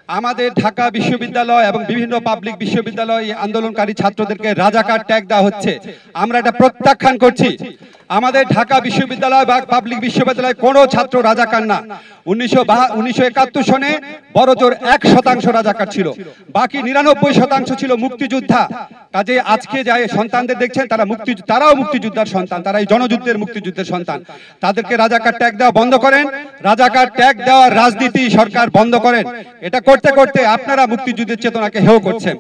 আমাদের ঢাকা বিশ্ববিদ্যালয় এবং বিভিন্ন পাবলিক বিশ্ববিদ্যালয় আন্দোলনকারী ছাত্রদেরকে রাজাকার ট্যাগ দেওয়া হচ্ছে। আমরা এটা প্রত্যাখ্যান করছি। আমাদের ঢাকা বিশ্ববিদ্যালয় বা পাবলিক বিশ্ববিদ্যালয় কোনো ছাত্র রাজাকার না। 1971 সনে বড়জোর 1% রাজাকার ছিল, বাকি 99% ছিল মুক্তিযোদ্ধা। কাজে আজকে যাই সন্তানদের দেখছেন তারাও মুক্তিযোদ্ধার সন্তান, তারা এই জনযুদ্ধের মুক্তিযুদ্ধের সন্তান। তাদেরকে রাজাকার ট্যাগ দেওয়া বন্ধ করেন, রাজাকার ট্যাগ দেওয়ার রাজনীতি সরকার বন্ধ করেন। এটা করতে করতে আপনারা মুক্তিযুদ্ধের চেতনাকে হেয় করছেন।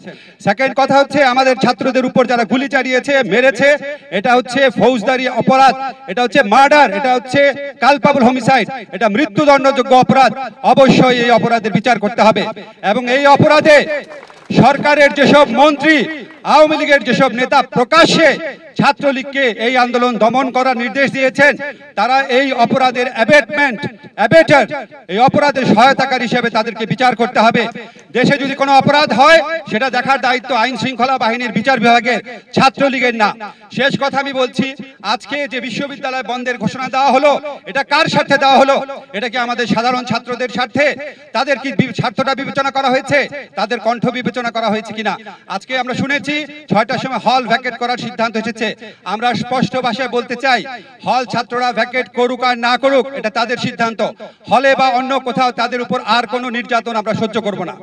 সেকেন্ড কথা হচ্ছে, আমাদের ছাত্রদের উপর যারা গুলি চালিয়েছে, মেরেছে, এটা হচ্ছে ফৌজদারি অপরাধ, এটা হচ্ছে মার্ডার, এটা হচ্ছে কালপাবল হোমিসাইড, এটা মৃত্যুদণ্ডযোগ্য অপরাধ। অবশ্যই এই অপরাধের বিচার করতে হবে এবং এই অপরাধে সরকারের যেসব মন্ত্রী, আওয়ামী লীগের যেসব নেতা প্রকাশ্যে ছাত্রলীগকে এই আন্দোলন দমন করার নির্দেশ দিয়েছেন, তারা এই অপরাধের অ্যাবেটার, এই অপরাধের সহায়তাকারী হিসেবে তাদেরকে বিচার করতে হবে। দেশে যদি কোনো অপরাধ হয় সেটা দেখার দায়িত্ব আইন শৃঙ্খলা বাহিনীর বিচার বিভাগের, ছাত্রলীগের না। শেষ কথা আমি বলছি, আজকে যে বিশ্ববিদ্যালয় বন্ধের ঘোষণা দেওয়া হলো, এটা কার স্বার্থে দেওয়া হলো? এটা কি আমাদের সাধারণ ছাত্রদের স্বার্থে? তাদের কি স্বার্থটা বিবেচনা করা হয়েছে? তাদের কণ্ঠ বিবেচনা করা হয়েছে কিনা? আজকে আমরা শুনেছি 6টার সময় হল ভ্যাকেট করার সিদ্ধান্ত এসেছে। আমরা স্পষ্ট ভাষায় বলতে চাই, হল ছাত্ররা ভ্যাকেট করুক আর না করুক, এটা তাদের সিদ্ধান্ত। হলে বা অন্য কোথাও তাদের উপর আর কোনো নির্যাতন আমরা সহ্য করব না।